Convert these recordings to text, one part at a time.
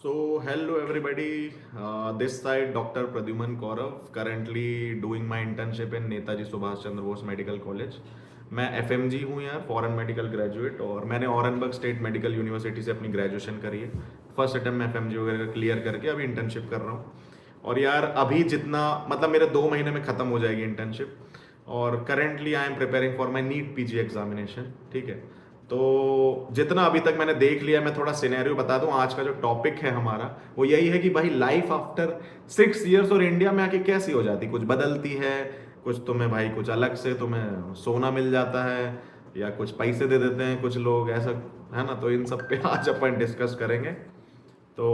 So, hello everybody. This side Dr. Pradyuman Kaurav, currently doing my internship in Netaji Subhash Chandra Bose medical college. मैं FMG हूँ यार, foreign medical graduate, और मैंने Orenburg state medical university से अपनी graduation करी है। फर्स्ट अटेम्प्ट में एफएमजी वगैरह का क्लियर करके अभी इंटर्नशिप कर रहा हूँ। और यार अभी जितना मतलब मेरे 2 महीने में ख़त्म हो जाएगी इंटर्नशिप, और currently I am preparing for my NEET PG examination. ठीक है, तो जितना अभी तक मैंने देख लिया, मैं थोड़ा सिनेरियो बता दूं। आज का जो टॉपिक है हमारा वो यही है कि भाई लाइफ आफ्टर 6 इयर्स और इंडिया में आके कैसी हो जाती, कुछ बदलती है, कुछ तुम्हें भाई कुछ अलग से तुम्हें सोना मिल जाता है, या कुछ पैसे दे देते हैं कुछ लोग, ऐसा है ना। तो इन सब पे आज अपन डिस्कस करेंगे। तो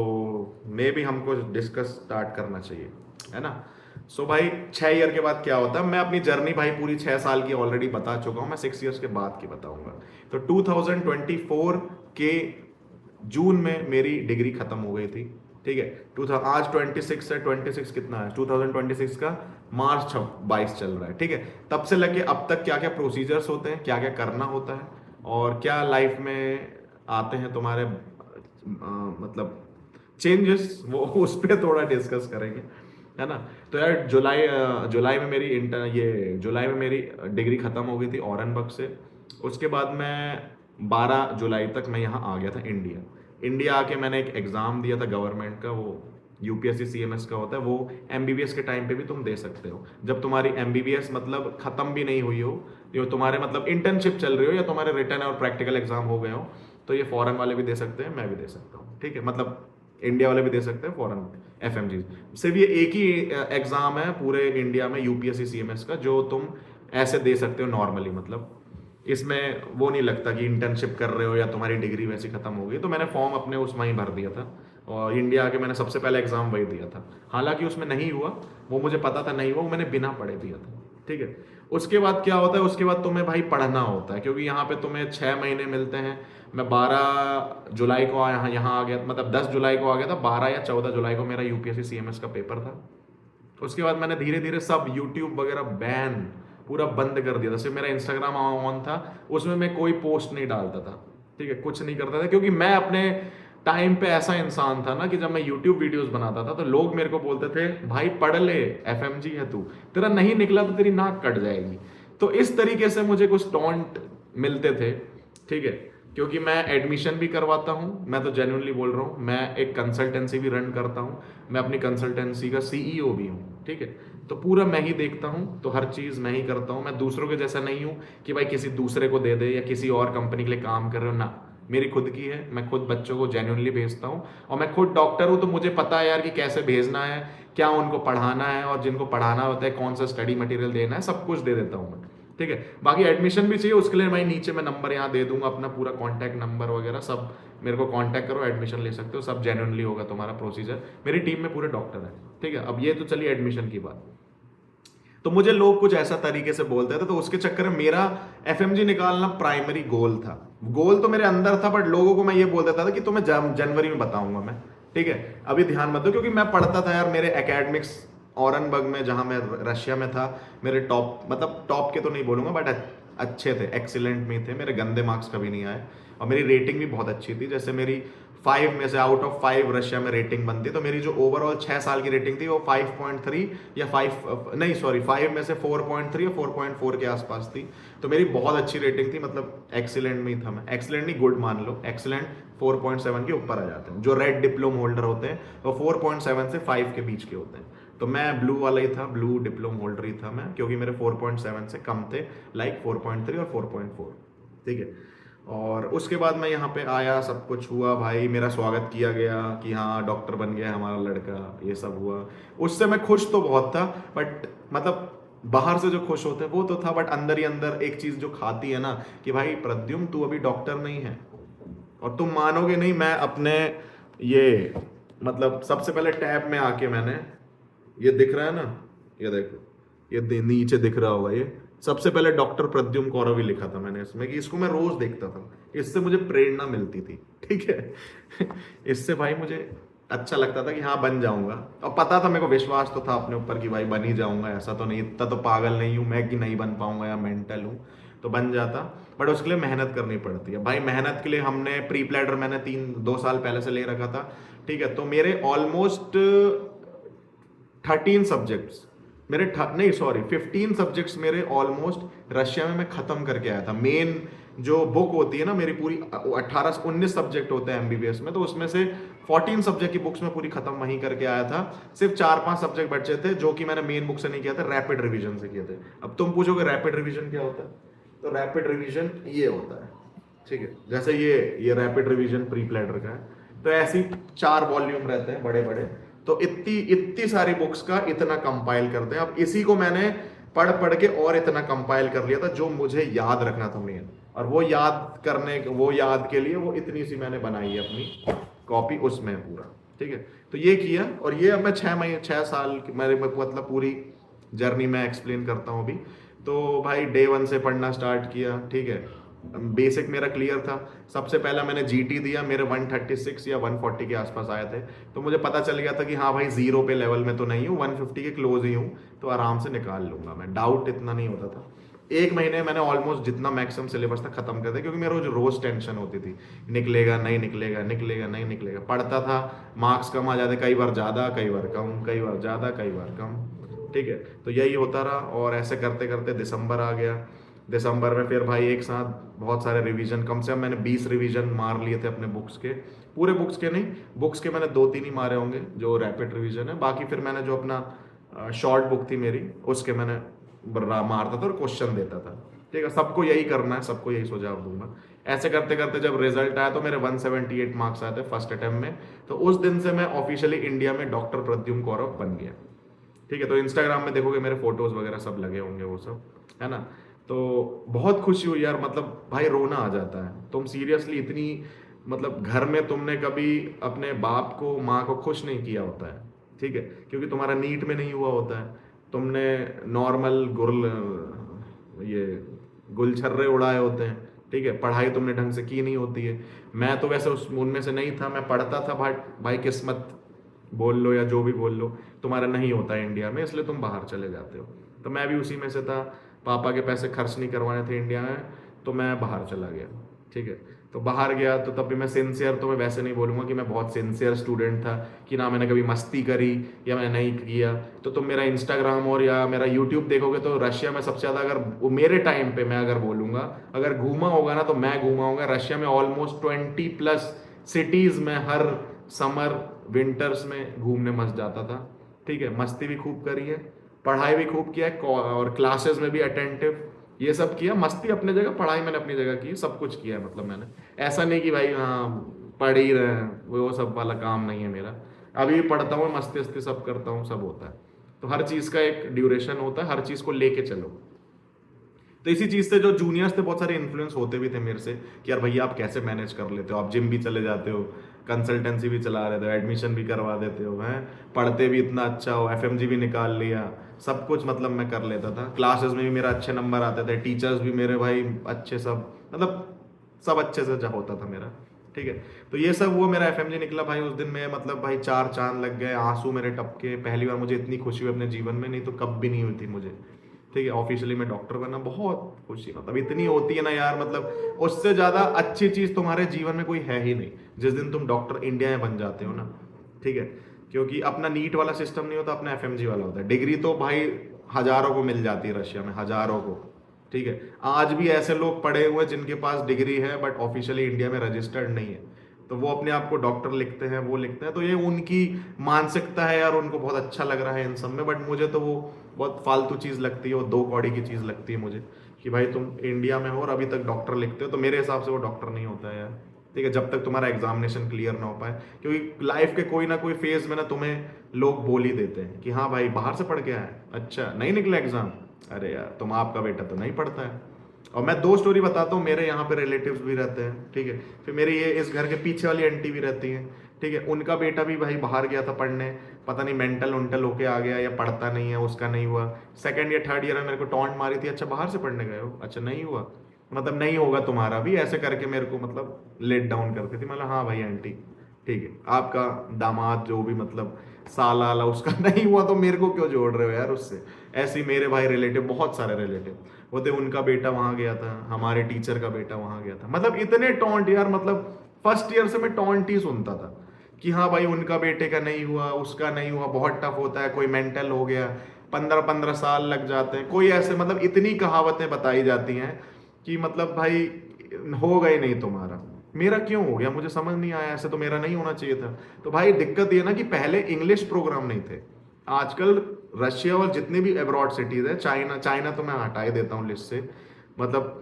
मे भी हमको डिस्कस स्टार्ट करना चाहिए, है ना। भाई 6 ईयर के बाद क्या होता है, मैं अपनी जर्नी भाई पूरी 6 साल की ऑलरेडी बता चुका हूँ, मैं 6 इयर्स के बाद की बताऊंगा। तो 2024 के जून में मेरी डिग्री खत्म हो गई थी। ठीक है, आज 26 है, 26 कितना है, 2026 का मार्च 22 चल रहा है। ठीक है, तब से लेके अब तक क्या क्या प्रोसीजर्स होते हैं, क्या क्या करना होता है, और क्या लाइफ में आते हैं तुम्हारे मतलब चेंजेस, वो उस पर थोड़ा डिस्कस करेंगे, है ना। तो यार जुलाई में मेरी जुलाई में मेरी डिग्री खत्म हो गई थी ऑरेनबर्ग से। उसके बाद मैं 12 जुलाई तक मैं यहाँ आ गया था इंडिया आके मैंने एक एग्ज़ाम दिया था गवर्नमेंट का, वो यूपीएससी सीएमएस का होता है। वो एमबीबीएस के टाइम पे भी तुम दे सकते हो, जब तुम्हारी एमबीबीएस मतलब ख़त्म भी नहीं हुई हो, जो तुम्हारे मतलब इंटर्नशिप चल रही हो, या तुम्हारे रिटर्न और प्रैक्टिकल एग्जाम हो गए हो, तो ये फॉरेन वाले भी दे सकते हैं, मैं भी दे सकता हूँ। ठीक है, मतलब इंडिया वाले भी दे सकते हैं, फॉरेन एफएमजी सिर्फ ये एक ही एग्जाम है पूरे इंडिया में यूपीएससी सीएमएस का, जो तुम ऐसे दे सकते हो नॉर्मली। मतलब इसमें वो नहीं लगता कि इंटर्नशिप कर रहे हो या तुम्हारी डिग्री वैसी खत्म हो गई। तो मैंने फॉर्म अपने उसमें ही भर दिया था, और इंडिया आके मैंने सबसे पहले एग्जाम वही दिया था। हालांकि उसमें नहीं हुआ, वो मुझे पता था नहीं हुआ, वो मैंने बिना पढ़े दिया था। ठीक है, उसके बाद क्या होता है, उसके बाद तुम्हें भाई पढ़ना होता है, क्योंकि यहाँ पे तुम्हें 6 महीने मिलते हैं। मैं 12 जुलाई को यहाँ आ गया, मतलब 10 जुलाई को आ गया था, 12 या 14 जुलाई को मेरा यूपीएससी सीएमएस का पेपर था। उसके बाद मैंने धीरे धीरे सब यूट्यूब वगैरह बैन पूरा बंद कर दिया था। सिर्फ मेरा इंस्टाग्राम ऑन था, उसमें मैं कोई पोस्ट नहीं डालता था। ठीक है, कुछ नहीं करता था, क्योंकि मैं अपने टाइम पे ऐसा इंसान था ना कि जब मैं यूट्यूब वीडियोस बनाता था तो लोग मेरे को बोलते थे भाई पढ़ ले, एफएमजी है तू, तेरा नहीं निकला तो तेरी नाक कट जाएगी। तो इस तरीके से मुझे कुछ टॉन्ट मिलते थे। ठीक है, क्योंकि मैं एडमिशन भी करवाता हूँ, मैं तो जेन्युइनली बोल रहा हूँ, मैं एक कंसल्टेंसी भी रन करता हूँ, मैं अपनी कंसल्टेंसी का सीईओ भी हूँ। ठीक है, तो पूरा मैं ही देखता हूँ, तो हर चीज़ मैं ही करता हूँ। मैं दूसरों के जैसा नहीं हूँ कि भाई किसी दूसरे को दे दे या किसी और कंपनी के लिए काम कर रहे हो ना, मेरी खुद की है। मैं खुद बच्चों को जेन्युइनली भेजता हूँ, और मैं खुद डॉक्टर हूँ, तो मुझे पता है यार कि कैसे भेजना है, क्या उनको पढ़ाना है, और जिनको पढ़ाना होता है कौन सा स्टडी मटेरियल देना है, सब कुछ दे देता हूँ मैं। ठीक है, बाकी एडमिशन भी चाहिए उसके लिए मैं नीचे में नंबर यहाँ दे दूंगा, अपना पूरा कॉन्टैक्ट नंबर वगैरह सब, मेरे को कॉन्टैक्ट करो, एडमिशन ले सकते हो, सब जेन्युइनली होगा तुम्हारा प्रोसीजर। मेरी टीम में पूरे डॉक्टर है। ठीक है, अब ये तो चलिए एडमिशन की बात। तो मुझे लोग कुछ ऐसा तरीके से बोलते थे, तो उसके चक्कर में मेरा एफएमजी निकालना प्राइमरी गोल था। गोल तो मेरे अंदर था, बट लोगों को मैं ये बोल देता था कि तुम्हें जनवरी में बताऊंगा मैं। ठीक है, अभी ध्यान मत दो, क्योंकि मैं पढ़ता था यार, मेरे एकेडमिक्स ऑरेनबर्ग में जहां मैं रशिया में था, मेरे टॉप मतलब टॉप के तो नहीं बोलूंगा, बट अच्छे थे, एक्सीलेंट में थे, मेरे गंदे मार्क्स कभी नहीं आए, और मेरी रेटिंग भी बहुत अच्छी थी। जैसे मेरी 5 में से आउट ऑफ 5 रशिया में रेटिंग बनती, तो मेरी जो ओवरऑल 6 साल की रेटिंग थी वो 5.3 या 5 नहीं सॉरी 5 में से 4.3 या 4.4 के आसपास थी। तो मेरी बहुत अच्छी रेटिंग थी, मतलब एक्सीलेंट में ही था मैं, एक्सीलेंट नहीं गुड मान लो, एक्सीलेंट 4.7 के ऊपर आ जाते हैं। जो रेड डिप्लोम होल्डर होते हैं वो 4.7 से 5 के बीच के होते हैं। तो मैं ब्लू वाला ही था, ब्लू डिप्लोम होल्डर ही था मैं, क्योंकि मेरे 4.7 से कम थे, लाइक 4.3 और 4.4। ठीक है, और उसके बाद मैं यहाँ पे आया, सब कुछ हुआ भाई, मेरा स्वागत किया गया कि हाँ डॉक्टर बन गया हमारा लड़का, ये सब हुआ। उससे मैं खुश तो बहुत था, बट मतलब बाहर से जो खुश होते हैं वो तो था, बट अंदर ही अंदर एक चीज जो खाती है ना कि भाई प्रद्युम तू अभी डॉक्टर नहीं है। और तुम मानोगे नहीं, मैं अपने ये मतलब सबसे पहले टैब में आके मैंने, ये दिख रहा है ना, ये देखो, ये नीचे दिख रहा होगा, ये सबसे पहले डॉक्टर प्रद्युम कौरव ही लिखा था मैंने इसमें, कि इसको मैं रोज देखता था, इससे मुझे प्रेरणा मिलती थी। ठीक है इससे भाई मुझे अच्छा लगता था कि हाँ बन जाऊंगा, और पता था, मेरे को विश्वास तो था अपने ऊपर कि भाई बन ही जाऊंगा, ऐसा तो नहीं, इतना तो पागल नहीं हूं मैं कि नहीं बन पाऊंगा या मेंटल हूं। तो बन जाता, बट उसके लिए मेहनत करनी पड़ती है भाई। मेहनत के लिए हमने प्री प्लैडर मैंने 2 साल पहले से ले रखा था, ठीक है। तो मेरे ऑलमोस्ट 13 सब्जेक्ट्स मेरे नहीं सॉरी 15 सब्जेक्ट्स मेरे ऑलमोस्ट रशिया में मैं खत्म करके आया था। मेन जो बुक होती है ना मेरी पूरी 19 सब्जेक्ट होते हैं एमबीबीएस में, तो उसमें से 14 सब्जेक्ट की बुक्स में पूरी खत्म वहीं करके आया था। सिर्फ 4-5 सब्जेक्ट बचे थे जो कि मैंने मेन बुक से नहीं किया था, रैपिड रिवीजन से किए थे। अब तुम पूछोगे रैपिड रिवीजन क्या होता है, तो रैपिड रिवीजन ये होता है, ठीक है। जैसे ये रैपिड रिवीजन प्री प्लैडर का है, तो ऐसी 4 वॉल्यूम रहते हैं बड़े बड़े, तो इतनी इतनी सारी बुक्स का इतना कंपाइल करते हैं। अब इसी को मैंने पढ़ पढ़ के और इतना कंपाइल कर लिया था जो मुझे याद रखना था मेन, और वो याद के लिए वो इतनी सी मैंने बनाई है अपनी कॉपी, उसमें पूरा, ठीक है। तो ये किया, और ये अब मैं 6 साल मेरे मतलब पूरी जर्नी में एक्सप्लेन करता हूँ अभी। तो भाई डे 1 से पढ़ना स्टार्ट किया, ठीक है। बेसिक मेरा क्लियर था। सबसे पहला मैंने जीटी दिया, मेरे 136 या 140 के आसपास आए थे, तो मुझे पता चल गया था कि हाँ भाई 0 पे लेवल में तो नहीं हूँ, 150 के क्लोज ही हूँ, तो आराम से निकाल लूंगा मैं, डाउट इतना नहीं होता था। 1 महीने मैंने ऑलमोस्ट जितना मैक्सिमम सिलेबस था खत्म कर दिया, क्योंकि मेरे रोज टेंशन होती थी, निकलेगा नहीं निकलेगा, निकलेगा नहीं निकलेगा। पढ़ता था, मार्क्स कम आ जाते, कई बार ज़्यादा कई बार कम, कई बार ज़्यादा कई बार कम, ठीक है। तो यही होता रहा, और ऐसे करते करते दिसंबर आ गया। दिसंबर में फिर भाई एक साथ बहुत सारे रिवीजन, कम से कम मैंने 20 रिवीजन मार लिए थे अपने बुक्स के, पूरे बुक्स के नहीं, बुक्स के मैंने 2-3 ही मारे होंगे जो रैपिड रिवीजन है। बाकी फिर मैंने जो अपना शॉर्ट बुक थी मेरी, उसके मैंने मारता था और क्वेश्चन देता था, ठीक है। सबको यही करना है, सबको यही सुझाव दूंगा। ऐसे करते करते जब रिजल्ट आया तो मेरे 178 मार्क्स आए थे फर्स्ट अटेम्प्ट में। तो उस दिन से मैं ऑफिशियली इंडिया में डॉक्टर प्रद्युम्न कौरव बन गया, ठीक है। तो इंस्टाग्राम में देखोगे मेरे फोटोज वगैरह सब लगे होंगे, वो सब है ना। तो बहुत खुशी हुई यार, मतलब भाई रोना आ जाता है। तुम सीरियसली इतनी, मतलब घर में तुमने कभी अपने बाप को माँ को खुश नहीं किया होता है, ठीक है, क्योंकि तुम्हारा नीट में नहीं हुआ होता है, तुमने नॉर्मल ये गुलछर्रे उड़ाए होते हैं, ठीक है, पढ़ाई तुमने ढंग से की नहीं होती है। मैं तो वैसे उनमें से नहीं था, मैं पढ़ता था भाई किस्मत बोल लो या जो भी बोल लो, तुम्हारा नहीं होता है इंडिया में, इसलिए तुम बाहर चले जाते हो। तो मैं भी उसी में से था, पापा के पैसे खर्च नहीं करवाने थे इंडिया में, तो मैं बाहर चला गया, ठीक है। तो बाहर गया तो तब भी मैं सिंसियर, तो मैं वैसे नहीं बोलूँगा कि मैं बहुत सिंसियर स्टूडेंट था, कि ना मैंने कभी मस्ती करी या मैं नहीं किया। तो तुम मेरा इंस्टाग्राम और या मेरा यूट्यूब देखोगे तो रशिया में सबसे ज़्यादा, अगर मेरे टाइम पे मैं अगर बोलूँगा, अगर घूमा होगा ना तो मैं घूमा होगा रशिया में ऑलमोस्ट 20+ सिटीज़ में, हर समर विंटर्स में घूमने मस्त जाता था, ठीक है। मस्ती भी खूब करी है, पढ़ाई भी खूब किया है, और क्लासेस में भी अटेंटिव, ये सब किया। मस्ती अपने जगह, पढ़ाई मैंने अपनी जगह की, सब कुछ किया है। मतलब मैंने ऐसा नहीं कि भाई हाँ पढ़ ही रहे हैं, वो सब वाला काम नहीं है मेरा। अभी भी पढ़ता हूँ, मस्ती वस्ती सब करता हूँ, सब होता है। तो हर चीज़ का एक ड्यूरेशन होता है, हर चीज़ को लेके चलो। तो इसी चीज़ से जो जूनियर्स थे बहुत सारे इन्फ्लुएंस होते भी थे मेरे से, कि यार भैया आप कैसे मैनेज कर लेते हो, आप जिम भी चले जाते हो, कंसल्टेंसी भी चला रहे थे, एडमिशन भी करवा देते हो, हैं पढ़ते भी इतना अच्छा हो, एफएमजी भी निकाल लिया, सब कुछ मतलब मैं कर लेता था। क्लासेस में भी मेरा अच्छे नंबर आते थे, टीचर्स भी मेरे भाई अच्छे, सब मतलब सब अच्छे से होता था मेरा, ठीक है। तो ये सब वो मेरा एफएमजी निकला भाई उस दिन में, मतलब भाई 4 चांद लग गए, आंसू मेरे टपके। पहली बार मुझे इतनी खुशी हुई अपने जीवन में, नहीं तो कब भी नहीं हुई थी मुझे, ठीक है। ऑफिशियली मैं डॉक्टर बना, बहुत खुशी, मतलब इतनी होती है ना यार, मतलब उससे ज़्यादा अच्छी चीज़ तुम्हारे जीवन में कोई है ही नहीं, जिस दिन तुम डॉक्टर इंडिया में बन जाते हो ना, ठीक है। क्योंकि अपना नीट वाला सिस्टम नहीं होता, अपना एफएमजी वाला होता है। डिग्री तो भाई हज़ारों को मिल जाती है रशिया में, हज़ारों को, ठीक है। आज भी ऐसे लोग पढ़े हुए जिनके पास डिग्री है बट ऑफिशियली इंडिया में रजिस्टर्ड नहीं है, तो वो अपने आप को डॉक्टर लिखते हैं, वो लिखते हैं। तो ये उनकी मानसिकता है यार, उनको बहुत अच्छा लग रहा है इन सब में, बट मुझे तो वो बहुत फालतू चीज़ लगती है, वो 2 कौड़ी की चीज़ लगती है मुझे, कि भाई तुम इंडिया में हो और अभी तक डॉक्टर लिखते हो, तो मेरे हिसाब से वो डॉक्टर नहीं होता है यार, ठीक है, जब तक तुम्हारा एग्जामिनेशन क्लियर ना हो पाए। क्योंकि लाइफ के कोई ना कोई फेज में ना तुम्हें लोग बोल ही देते हैं कि हाँ भाई बाहर से पढ़ के आए, अच्छा नहीं निकला एग्जाम, अरे यार तुम आपका बेटा तो नहीं पढ़ता है। और मैं 2 स्टोरी बताता हूँ, मेरे यहाँ पे रिलेटिव्स भी रहते हैं, ठीक है। फिर मेरी ये इस घर के पीछे वाली आंटी भी रहती हैं, ठीक है। उनका बेटा भी भाई बाहर गया था पढ़ने, पता नहीं मेंटल उंटल होके आ गया या पढ़ता नहीं है, उसका नहीं हुआ। सेकंड या थर्ड ईयर में मेरे को टॉन्ट मारी थी, अच्छा बाहर से पढ़ने गए हो, अच्छा नहीं हुआ, मतलब नहीं होगा तुम्हारा भी, ऐसे करके मेरे को मतलब लेट डाउन करती थी। मतलब हाँ भाई आंटी, ठीक है, आपका दामाद जो भी मतलब साला आला उसका नहीं हुआ, तो मेरे को क्यों जोड़ रहे हो यार उससे। ऐसे ही मेरे भाई रिलेटिव, बहुत सारे रिलेटिव, बोलते उनका बेटा वहां गया था, हमारे टीचर का बेटा वहां गया था। मतलब इतने टॉन्ट यार, मतलब फर्स्ट ईयर से मैं टॉन्ट ही सुनता था कि हाँ भाई उनका बेटे का नहीं हुआ, उसका नहीं हुआ, बहुत टफ होता है, कोई मेंटल हो गया, 15-15 साल लग जाते हैं, कोई ऐसे मतलब इतनी कहावतें बताई जाती हैं कि मतलब भाई होगा ही नहीं तुम्हारा। मेरा क्यों हो गया मुझे समझ नहीं आया, ऐसे तो मेरा नहीं होना चाहिए था। तो भाई दिक्कत ये ना कि पहले इंग्लिश प्रोग्राम नहीं थे, आजकल रशिया और जितनी भी अब्रॉड सिटीज है, चाइना, चाइना तो मैं हटा ही देता हूँ लिस्ट से, मतलब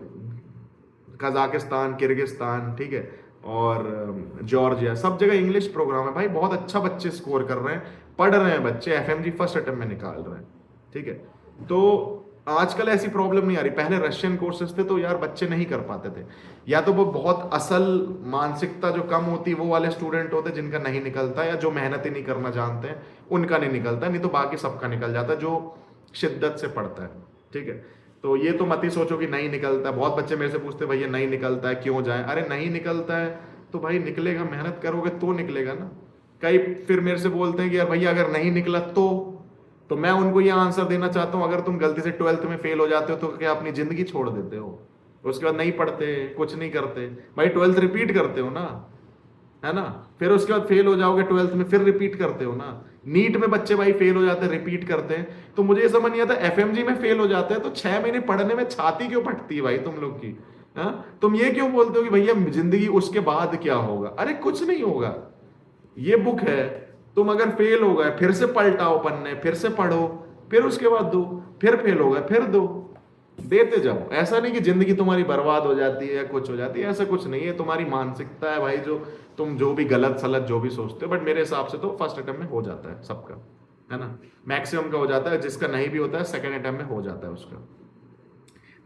कजाकिस्तान, किर्गिस्तान, ठीक है, और जॉर्जिया, सब जगह इंग्लिश प्रोग्राम है भाई, बहुत अच्छा बच्चे स्कोर कर रहे हैं, पढ़ रहे हैं बच्चे, एफएमजी फर्स्ट अटेम्प्ट में निकाल रहे हैं, ठीक है। तो आजकल ऐसी प्रॉब्लम नहीं आ रही। पहले रशियन कोर्सेज थे तो यार बच्चे नहीं कर पाते थे, या तो वो बहुत असल मानसिकता जो कम होती वो वाले स्टूडेंट होते जिनका नहीं निकलता, या जो मेहनत ही नहीं करना जानते हैं उनका नहीं निकलता, नहीं तो बाकी सबका निकल जाता है जो शिद्दत से पढ़ता है, ठीक है। तो ये तो मत ही सोचो कि नहीं निकलता। बहुत बच्चे मेरे से पूछते भैया नहीं निकलता है क्यों जाए, अरे नहीं निकलता है तो भाई निकलेगा, मेहनत करोगे तो निकलेगा ना। कई फिर मेरे से बोलते हैं कि यार भैया अगर नहीं निकला तो मैं उनको ये आंसर देना चाहता हूं, अगर तुम गलती से 12th में फेल हो जाते हो तो क्या अपनी जिंदगी छोड़ देते हो, उसके बाद नहीं पढ़ते, कुछ नहीं करते भाई, 12th रिपीट करते हो ना, है ना। फिर उसके बाद फेल हो जाओगे 12th में, फिर रिपीट करते हो ना। नीट में बच्चे भाई फेल हो जाते हैं, रिपीट करते हैं। तो मुझे ये समझ नहीं आता, एफएमजी में फेल हो जाते हैं तो 6 महीने पढ़ने में छाती क्यों फटती है भाई तुम लोग की। तुम ये क्यों बोलते हो कि भैया जिंदगी उसके बाद क्या होगा, अरे कुछ नहीं होगा, ये बुक है, तुम अगर फेल हो गए फिर से पलटाओ पन्ने, फिर से पढ़ो, फिर उसके बाद दो, फिर फेल हो गए फिर दो, देते जाओ। ऐसा नहीं कि जिंदगी तुम्हारी बर्बाद हो जाती है या कुछ हो जाती है, ऐसा कुछ नहीं है, तुम्हारी मानसिकता है भाई, जो तुम जो भी गलत सलत जो भी सोचते हो। बट मेरे हिसाब से तो फर्स्ट अटेम्प्ट में हो जाता है सबका, है ना, मैक्सिमम का हो जाता है, जिसका नहीं भी होता है सेकंड अटेम्प्ट में हो जाता है उसका।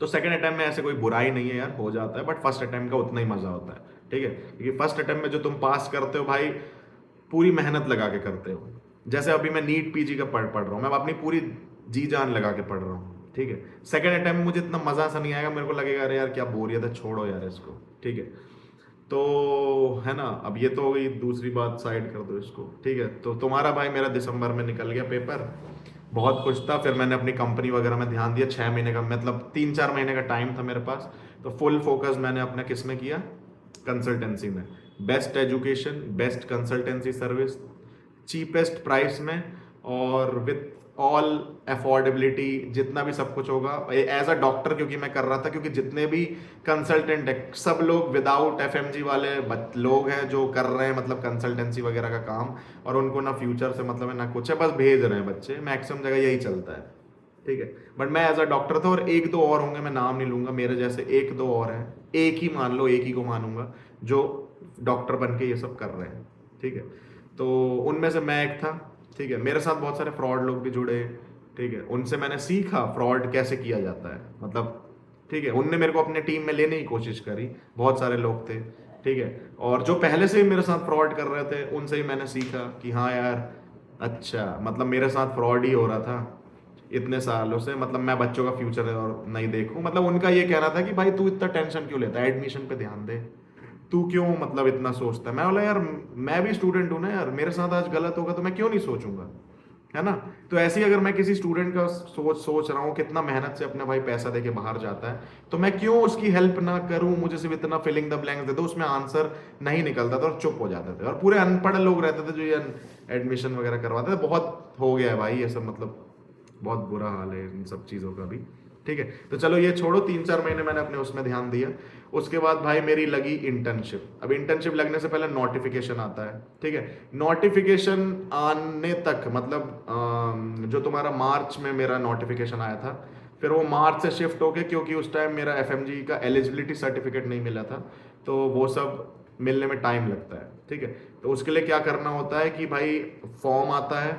तो सेकंड अटेम्प्ट में ऐसे कोई बुराई नहीं है यार, हो जाता है, बट फर्स्ट अटेम्प्ट का उतना ही मजा होता है, ठीक है। क्योंकि फर्स्ट अटेम्प्ट में जो तुम पास करते हो भाई पूरी मेहनत लगा के करते हो। जैसे अभी मैं नीट पीजी का पढ़ रहा हूँ, मैं अपनी पूरी जी जान लगा के पढ़ रहा हूँ, ठीक है। सेकंड अटेम्प्ट में मुझे इतना मजा सा नहीं आएगा, मेरे को लगेगा अरे यार क्या बोरियत है, छोड़ो यार इसको, ठीक है। तो है ना, अब ये तो हो गई, दूसरी बात साइड कर दो इसको, ठीक है। तो तुम्हारा भाई मेरा दिसंबर में निकल गया पेपर, बहुत कुछ था, फिर मैंने अपनी कंपनी वगैरह में ध्यान दिया, 6 महीने का मतलब 3-4 महीने का टाइम था मेरे पास, तो फुल फोकस मैंने अपना किस में किया, कंसल्टेंसी में। Best education, best consultancy service, cheapest price में, और विथ ऑल अफोर्डेबिलिटी, जितना भी सब कुछ होगा एज अ डॉक्टर, क्योंकि मैं कर रहा था, क्योंकि जितने भी कंसल्टेंट है सब लोग विदाउट एफएमजी वाले लोग हैं जो कर रहे हैं मतलब कंसल्टेंसी वगैरह का काम, और उनको ना फ्यूचर से मतलब है ना कुछ है, बस भेज रहे हैं बच्चे, मैक्सिमम जगह यही चलता है, ठीक है। बट मैं एज अ डॉक्टर था, और 1-2 और होंगे, मैं नाम नहीं लूंगा, मेरे जैसे 1-2 और हैं, एक ही मान लो, एक ही को मानूंगा जो डॉक्टर बन के ये सब कर रहे हैं, ठीक है। तो उनमें से मैं एक था, ठीक है। मेरे साथ बहुत सारे फ्रॉड लोग भी जुड़े, ठीक है, उनसे मैंने सीखा फ्रॉड कैसे किया जाता है, मतलब ठीक है, उनने मेरे को अपने टीम में लेने की कोशिश करी, बहुत सारे लोग थे, ठीक है। और जो पहले से ही मेरे साथ फ्रॉड कर रहे थे उनसे ही मैंने सीखा कि हाँ यार अच्छा, मतलब मेरे साथ फ्रॉड ही हो रहा था इतने सालों से, मतलब मैं बच्चों का फ्यूचर और नहीं देखूं, मतलब उनका ये कहना था कि भाई तू इतना टेंशन क्यों लेता है, एडमिशन पे ध्यान दे, तू क्यों मतलब इतना सोचता है। मैं बोला यार मैं भी स्टूडेंट हूं ना यार, मेरे साथ आज गलत होगा तो मैं क्यों नहीं सोचूंगा, है ना। तो ऐसे ही अगर मैं किसी स्टूडेंट का सोच रहा हूँ कितना मेहनत से अपने भाई पैसा देके बाहर जाता है, तो मैं क्यों उसकी हेल्प ना करूं, मुझे सिर्फ इतना फिलिंग द ब्लैंक्स दे दो, उसमें आंसर नहीं निकलता था और चुप हो जाते थे, और पूरे अनपढ़ लोग रहते थे जो ये एडमिशन वगैरह करवाते थे। बहुत हो गया है भाई ये सब, मतलब बहुत बुरा हाल है इन सब चीज़ों का भी, ठीक है। तो चलो ये छोड़ो, 3-4 महीने मैंने अपने उसमें ध्यान दिया। उसके बाद भाई मेरी लगी इंटर्नशिप। अब इंटर्नशिप लगने से पहले नोटिफिकेशन आता है, ठीक है। नोटिफिकेशन आने तक मतलब जो तुम्हारा मार्च में मेरा नोटिफिकेशन आया था, फिर वो मार्च से शिफ्ट हो गया क्योंकि उस टाइम मेरा एफएमजी का एलिजिबिलिटी सर्टिफिकेट नहीं मिला था, तो वो सब मिलने में टाइम लगता है, ठीक है। तो उसके लिए क्या करना होता है कि भाई फॉर्म आता है,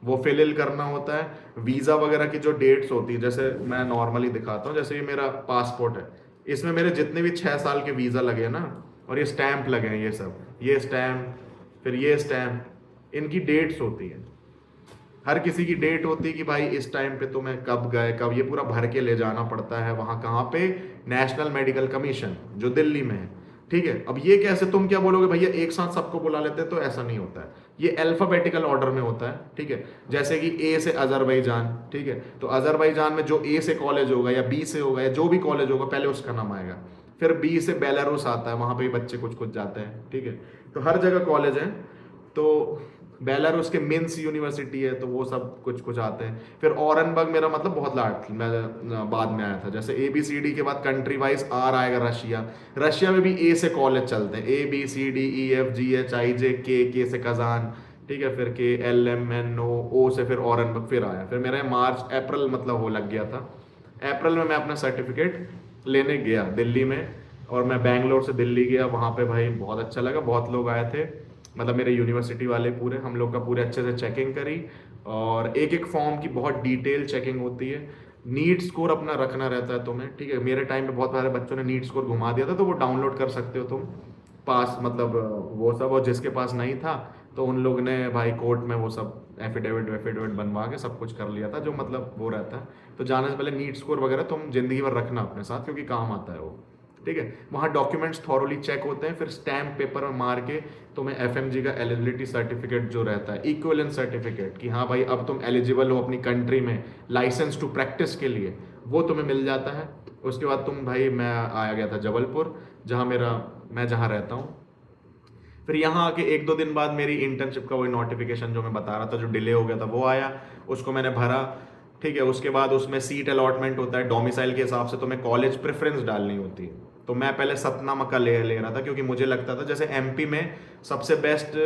वो फिल इन करना होता है, वीज़ा वगैरह की जो डेट्स होती है, जैसे मैं नॉर्मली दिखाता हूँ, जैसे ये मेरा पासपोर्ट है, इसमें मेरे जितने भी 6 साल के वीज़ा लगे हैं ना, और ये स्टैंप लगे हैं, ये सब, ये स्टैंप, फिर ये स्टैंप, इनकी डेट्स होती है, हर किसी की डेट होती है कि भाई इस टाइम पे तुम्हें कब गए, कब, ये पूरा भर के ले जाना पड़ता है वहाँ, कहाँ पे, नेशनल मेडिकल कमीशन जो दिल्ली में है, ठीक है। अब ये कैसे, तुम क्या बोलोगे भैया एक साथ सबको बुला लेते हैं, तो ऐसा नहीं होता है, ये अल्फाबेटिकल ऑर्डर में होता है, ठीक है। जैसे कि ए से अजरबैजान, ठीक है, तो अजरबैजान में जो ए से कॉलेज होगा या बी से होगा या जो भी कॉलेज होगा पहले उसका नाम आएगा। फिर बी से बेलारूस आता है, वहां पे भी बच्चे कुछ कुछ जाते हैं, ठीक है। तो हर जगह कॉलेज है। तो बेलारूस के मिन्स यूनिवर्सिटी है, तो वो सब कुछ कुछ आते हैं। फिर औरनबर्ग मेरा मतलब बहुत लाट मैं बाद में आया था। जैसे ए बी सी डी के बाद कंट्री वाइज आर आएगा रशिया। रशिया में भी ए से कॉलेज चलते हैं, A B C D E F G H I J K से कजान, ठीक है। फिर के एल एम एन ओ से फिर औरनबर्ग फिर आया। फिर मेरा मार्च अप्रैल मतलब हो लग गया था। अप्रैल में मैं अपना सर्टिफिकेट लेने गया दिल्ली में, और मैं बैंगलोर से दिल्ली गया। वहाँ पे भाई बहुत अच्छा लगा, बहुत लोग आए थे, मतलब मेरे यूनिवर्सिटी वाले पूरे, हम लोग का पूरे अच्छे से चेकिंग करी। और एक एक फॉर्म की बहुत डिटेल चेकिंग होती है। नीट स्कोर अपना रखना रहता है तुम्हें, ठीक है। मेरे टाइम पे बहुत सारे बच्चों ने नीट स्कोर घुमा दिया था, तो वो डाउनलोड कर सकते हो तुम पास, मतलब वो सब। और जिसके पास नहीं था तो उन लोग ने भाई कोर्ट में वो सब एफिडेविट बनवा के सब कुछ कर लिया था, जो मतलब वो रहता है। तो जाने से पहले नीट स्कोर वगैरह तुम जिंदगी भर रखना अपने साथ, क्योंकि काम आता है वो, ठीक है। वहाँ डॉक्यूमेंट्स थॉरोली चेक होते हैं, फिर स्टैम्प पेपर में मार के तुम्हें एफएमजी का एलिजिबिलिटी सर्टिफिकेट जो रहता है, इक्विवेलेंस सर्टिफिकेट, कि हाँ भाई अब तुम एलिजिबल हो अपनी कंट्री में लाइसेंस टू प्रैक्टिस के लिए, वो तुम्हें मिल जाता है। उसके बाद तुम भाई, मैं आया गया था जबलपुर, जहाँ मैं जहाँ रहता हूँ। फिर यहाँ आके एक दो दिन बाद मेरी इंटर्नशिप का वही नोटिफिकेशन जो मैं बता रहा था, जो डिले हो गया था, वो आया। उसको मैंने भरा, ठीक है। उसके बाद उसमें सीट अलॉटमेंट होता है डोमिसाइल के हिसाब से, तुम्हें कॉलेज प्रेफरेंस डालनी होती है। तो मैं पहले सतना मक्का ले रहा था, क्योंकि मुझे लगता था जैसे एमपी में सबसे best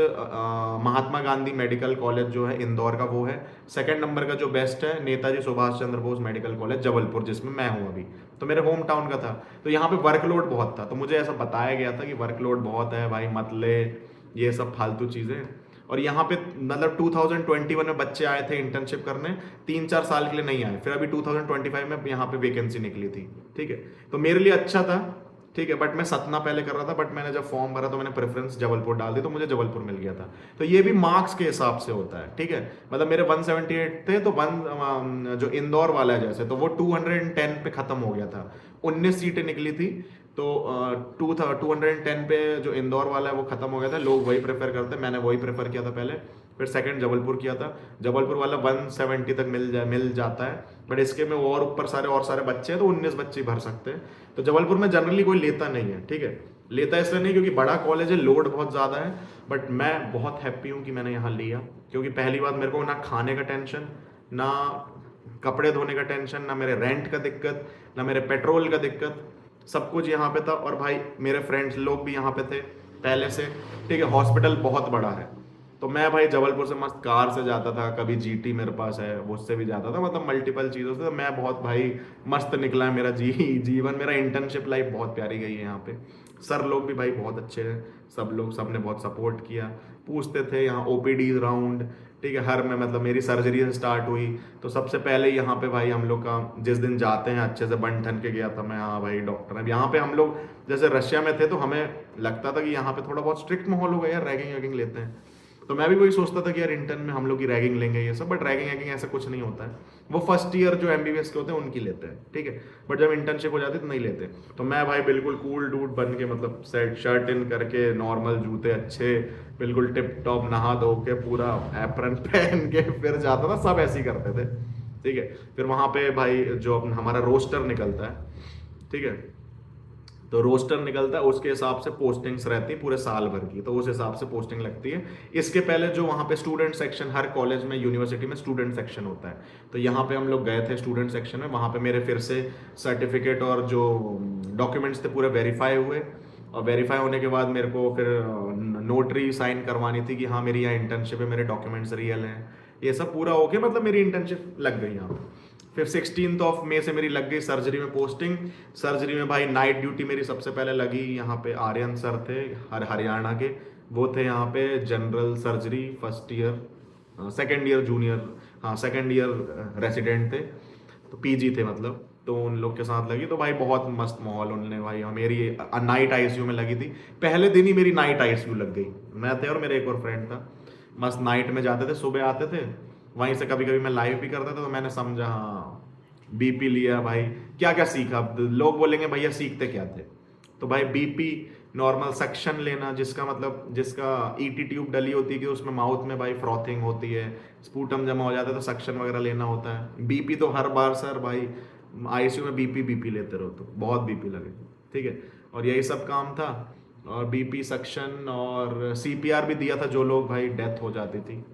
Mahatma Gandhi medical college जो है इंदौर का वो है। सेकंड नंबर का जो बेस्ट है नेताजी सुभाष चंद्र बोस मेडिकल कॉलेज जबलपुर, जिसमें मैं हूँ अभी, तो मेरे होम टाउन का था। तो यहाँ पे वर्कलोड बहुत था, तो मुझे ऐसा बताया गया था कि वर्कलोड बहुत है भाई, मत ले ये सब फालतू चीज़ें। और यहाँ पे मतलब 2021 में बच्चे आए थे इंटर्नशिप करने, 3-4 साल के लिए नहीं आए। फिर अभी 2025 में यहाँ पे वैकेंसी निकली थी, ठीक है। तो मेरे लिए अच्छा था, ठीक है। बट मैं सतना पहले कर रहा था, बट मैंने जब फॉर्म भरा तो मैंने प्रेफरेंस जबलपुर डाल दी, तो मुझे जबलपुर मिल गया था। तो ये भी मार्क्स के हिसाब से होता है, ठीक है। मतलब मेरे 178 थे, तो जो इंदौर वाला है जैसे, तो वो 210 पे खत्म हो गया था। 19 सीटें निकली थी, तो 210 पे जो इंदौर वाला है वो खत्म हो गया था। लोग वही प्रेफर करते, मैंने वही प्रेफर किया था पहले। फिर सेकंड जबलपुर किया था। जबलपुर वाला 170 तक मिल जाता है, बट इसके में और ऊपर और सारे बच्चे हैं, तो 19 बच्चे भर सकते हैं। तो जबलपुर में जनरली कोई लेता नहीं है, ठीक है। लेता इसलिए नहीं क्योंकि बड़ा कॉलेज है, लोड बहुत ज़्यादा है। बट मैं बहुत हैप्पी हूँ कि मैंने यहाँ लिया, क्योंकि पहली बात मेरे को ना खाने का टेंशन, ना कपड़े धोने का टेंशन, ना मेरे रेंट का दिक्कत, ना मेरे पेट्रोल का दिक्कत, सब कुछ यहाँ पे था। और भाई मेरे फ्रेंड्स लोग भी यहाँ पे थे पहले से, ठीक है। हॉस्पिटल बहुत बड़ा है, तो मैं भाई जबलपुर से मस्त कार से जाता था, कभी जीटी मेरे पास है उससे भी जाता था, मतलब मल्टीपल चीज़ों से। तो मैं बहुत भाई मस्त निकला है मेरा जीवन। मेरा इंटर्नशिप लाइफ बहुत प्यारी गई है यहाँ पे। सर लोग भी भाई बहुत अच्छे हैं, सब ने बहुत सपोर्ट किया, पूछते थे यहाँ ओपीडी राउंड, ठीक है। हर में मतलब मेरी सर्जरी से स्टार्ट हुई, तो सबसे पहले यहाँ पे भाई हम लोग का जिस दिन जाते हैं अच्छे से बन ठन के गया था मैं, हाँ भाई डॉक्टर है। यहाँ पे हम लोग जैसे रशिया में थे, तो हमें लगता था कि यहाँ पे थोड़ा बहुत स्ट्रिक्ट माहौल होगा यार, रैगिंग वैगिंग लेते हैं। तो मैं भी वही सोचता था कि यार इंटर्न में हम लोग की रैगिंग लेंगे ये सब, बट रैगिंग वैगिंग ऐसा कुछ नहीं होता है। वो फर्स्ट ईयर जो एमबीबीएस के होते हैं उनकी लेते हैं, ठीक है। बट जब इंटर्नशिप हो जाती है तो नहीं लेते। तो मैं भाई बिल्कुल कूल डूड बन के, मतलब सेट शर्ट इन करके, नॉर्मल जूते अच्छे, बिल्कुल टिप टॉप, नहा धो के पूरा एप्रन पहन के फिर जाता था। सब ऐसे ही करते थे, ठीक है। फिर वहाँ पे भाई जो हमारा रोस्टर निकलता है, ठीक है, तो रोस्टर निकलता है, उसके हिसाब से पोस्टिंग्स रहती है पूरे साल भर की, तो उस हिसाब से पोस्टिंग लगती है। इसके पहले जो वहाँ पे स्टूडेंट सेक्शन, हर कॉलेज में यूनिवर्सिटी में स्टूडेंट सेक्शन होता है, तो यहाँ पे हम लोग गए थे स्टूडेंट सेक्शन में। वहाँ पे मेरे फिर से सर्टिफिकेट और जो डॉक्यूमेंट्स थे पूरे वेरीफाई हुए, और वेरीफाई होने के बाद मेरे को फिर नोटरी साइन करवानी थी कि हाँ मेरी यहाँ इंटर्नशिप है, मेरे डॉक्यूमेंट्स रियल हैं, ये सब पूरा ओके, मतलब मेरी इंटर्नशिप लग गई यहाँ पे। फिर 16 मई से मेरी लग गई सर्जरी में पोस्टिंग। सर्जरी में भाई नाइट ड्यूटी मेरी सबसे पहले लगी, यहाँ पे आर्यन सर थे हरियाणा के, वो थे यहाँ पे general surgery first year, second year junior, हाँ सेकेंड ईयर रेसिडेंट थे, तो पीजी थे मतलब। तो उन लोग के साथ लगी, तो भाई बहुत मस्त माहौल। उनने भाई मेरी नाइट आईसीयू में लगी थी, पहले दिन ही मेरी नाइट आईसीयू लग गई। मैं थे और मेरे एक और फ्रेंड था, मस्त नाइट में जाते थे, सुबह आते थे, वहीं से कभी कभी मैं लाइव भी करता था। तो मैंने समझा हाँ बीपी लिया भाई, क्या क्या सीखा। अब लोग बोलेंगे भैया सीखते क्या थे, तो भाई बीपी नॉर्मल सक्शन लेना, जिसका मतलब जिसका ईटी ट्यूब डली होती है कि उसमें माउथ में भाई फ्रॉथिंग होती है, स्पूटम जमा हो जाता है तो सक्शन वगैरह लेना होता है। बीपी तो हर बार सर भाई आईसीयू में बीपी बीपी लेते रहो तो बहुत बीपी लगे, ठीक है। और यही सब काम था, और बीपी सक्शन और सीपीआर भी दिया था, जो लोग भाई डेथ हो जाती थी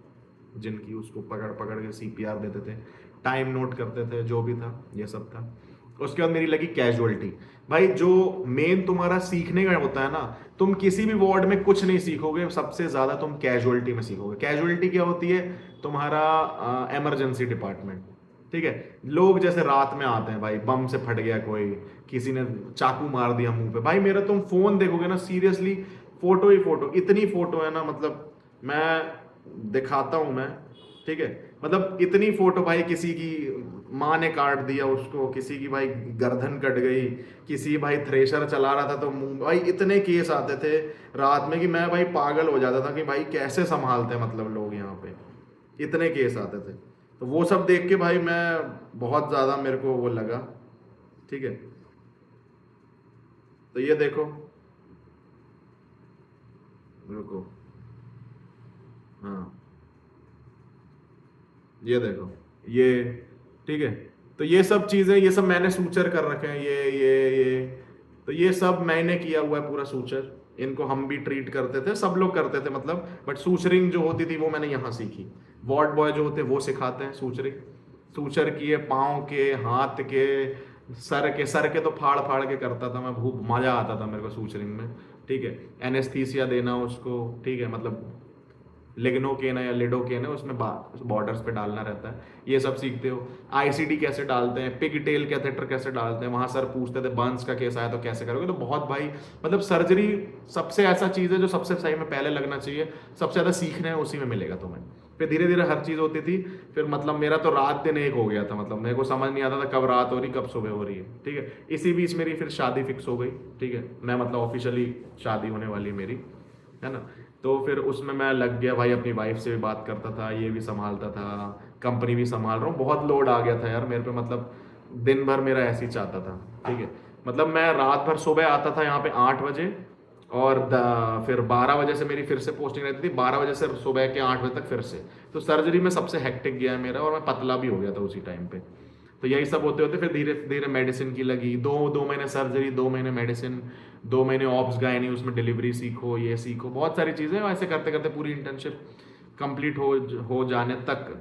जिनकी, उसको पकड़ पकड़ के सीपीआर देते थे, टाइम नोट करते थे, जो भी था ये सब था। उसके बाद मेरी लगी कैजुअलिटी। भाई जो मेन तुम्हारा सीखने का होता है ना, तुम किसी भी वार्ड में कुछ नहीं सीखोगे, सबसे ज्यादा तुम कैजुअलिटी में सीखोगे। कैजुअलिटी क्या होती है? तुम्हारा इमरजेंसी डिपार्टमेंट, ठीक है। लोग जैसे रात में आते हैं भाई, बम से फट गया कोई, किसी ने चाकू मार दिया मुंह पे, भाई मेरा तुम फोन देखोगे ना, सीरियसली फोटो ही फोटो, इतनी फोटो है ना, मतलब मैं दिखाता हूं मैं, ठीक है। मतलब इतनी फोटो भाई, किसी की माँ ने काट दिया उसको, किसी की भाई गर्दन कट गई, किसी भाई थ्रेशर चला रहा था तो मुंह, भाई इतने केस आते थे रात में कि मैं भाई पागल हो जाता था कि भाई कैसे संभालते हैं मतलब लोग यहाँ पे, इतने केस आते थे। तो वो सब देख के भाई मैं बहुत ज़्यादा मेरे को वो लगा, ठीक है। तो ये देखो, रुको, हाँ ये देखो, ये ठीक है। तो ये सब चीज़ें, ये सब मैंने सूचर कर रखे हैं, ये तो ये सब मैंने किया हुआ है पूरा सूचर। इनको हम भी ट्रीट करते थे, सब लोग करते थे मतलब, बट सूचरिंग जो होती थी वो मैंने यहाँ सीखी। वार्ड बॉय जो होते हैं वो सिखाते हैं सूचरिंग, सूचर किए, पाँव के, हाथ के, सर के तो फाड़ फाड़ के करता था मैं, बहुत मजा आता था मेरे को सूचरिंग में, ठीक है। एनेस्थीसिया देना उसको, ठीक है, मतलब लिग्नोकेन है या लिडोकेन है, उसमें बॉर्डर्स पे डालना रहता है, ये सब सीखते हो। आईसीडी कैसे डालते हैं, पिग टेल कैथेटर कैसे डालते हैं, वहां सर पूछते थे बर्न्स का केस आया तो कैसे करोगे। तो बहुत भाई मतलब सर्जरी सबसे ऐसा चीज़ है जो सबसे सही में पहले लगना चाहिए, सबसे ज़्यादा सीखने है उसी में मिलेगा तुम्हें। फिर धीरे धीरे हर चीज़ होती थी, फिर मतलब मेरा तो रात दिन एक हो गया था, मतलब मेरे को समझ नहीं आता था कब रात हो रही कब सुबह हो रही है, ठीक है। इसी बीच मेरी फिर शादी फिक्स हो गई, ठीक है, मैं मतलब ऑफिशियली शादी होने वाली मेरी, है ना। तो फिर उसमें मैं लग गया भाई, अपनी वाइफ से भी बात करता था, ये भी संभालता था, कंपनी भी संभाल रहा हूँ, बहुत लोड आ गया था यार मेरे पे, मतलब दिन भर मेरा ऐसे ही चाहता था, ठीक है। मतलब मैं रात भर, सुबह आता था यहाँ पे 8 बजे, और फिर 12 बजे से मेरी फिर से पोस्टिंग रहती थी, 12 बजे से सुबह के 8 बजे तक फिर से। तो सर्जरी में सबसे हेक्टिक गया है मेरा, और मैं पतला भी हो गया था उसी टाइम पे। तो यही सब होते होते फिर धीरे धीरे मेडिसिन की लगी, दो महीने सर्जरी, 2 महीने मेडिसिन, 2 महीने ऑप्स गायनी, उसमें डिलीवरी सीखो, ये सीखो, बहुत सारी चीज़ें, ऐसे करते करते पूरी इंटर्नशिप कंप्लीट हो जाने तक।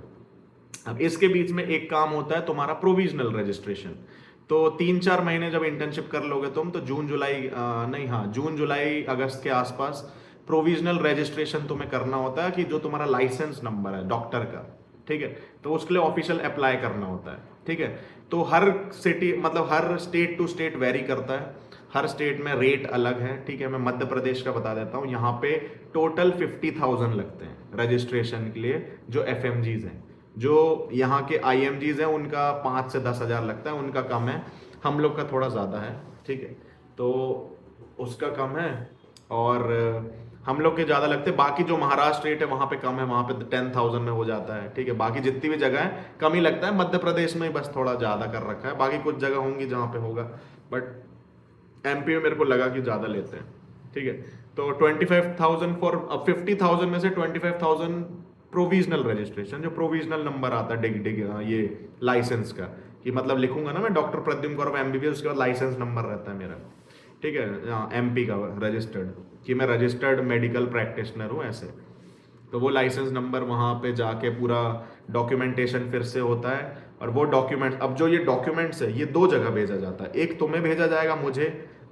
अब इसके बीच में एक काम होता है तुम्हारा प्रोविजनल रजिस्ट्रेशन। तो 3-4 महीने जब इंटर्नशिप कर लोगे तुम, तो जून जुलाई नहीं, हाँ जून जुलाई अगस्त के आसपास प्रोविजनल रजिस्ट्रेशन तुम्हें करना होता है, कि जो तुम्हारा लाइसेंस नंबर है डॉक्टर का, ठीक है, तो उसके लिए ऑफिशियल अप्लाई करना होता है, ठीक है। तो हर सिटी, मतलब हर स्टेट टू स्टेट वेरी करता है, हर स्टेट में रेट अलग है, ठीक है। मैं मध्य प्रदेश का बता देता हूँ, यहाँ पे टोटल 50,000 लगते हैं रजिस्ट्रेशन के लिए, जो एफएमजीज हैं। जो यहाँ के आईएमजीज हैं उनका 5 से 10 हज़ार लगता है, उनका कम है, हम लोग का थोड़ा ज़्यादा है, ठीक है। तो उसका कम है, और हम लोग के ज़्यादा लगते हैं। बाकी जो महाराष्ट्र स्टेट है वहाँ पे कम है, वहाँ पे 10,000 में हो जाता है, ठीक है। बाकी जितनी भी जगह है कम ही लगता है, मध्य प्रदेश में बस थोड़ा ज़्यादा कर रखा है, बाकी कुछ जगह होंगी जहाँ पे होगा, बट एमपी में मेरे को लगा कि ज़्यादा लेते हैं, ठीक है। तो 25,000 फॉर, अब 50,000 में से 25,000 प्रोविजनल रजिस्ट्रेशन, जो प्रोविजनल नंबर आता है डिग ये लाइसेंस का, कि मतलब लिखूंगा ना मैं डॉक्टर प्रद्युम्न कौरव एमबीबीएस, उसके बाद लाइसेंस नंबर रहता है मेरा, ठीक है, एमपी का रजिस्टर्ड, कि मैं रजिस्टर्ड मेडिकल प्रैक्टिशनर हूँ ऐसे। तो वो लाइसेंस नंबर वहाँ पे जाके पूरा डॉक्यूमेंटेशन फिर से होता है, और वो डॉक्यूमेंट, अब जो ये डॉक्यूमेंट्स है ये 2 जगह भेजा जाता है। एक तुम्हें भेजा जाएगा मुझे,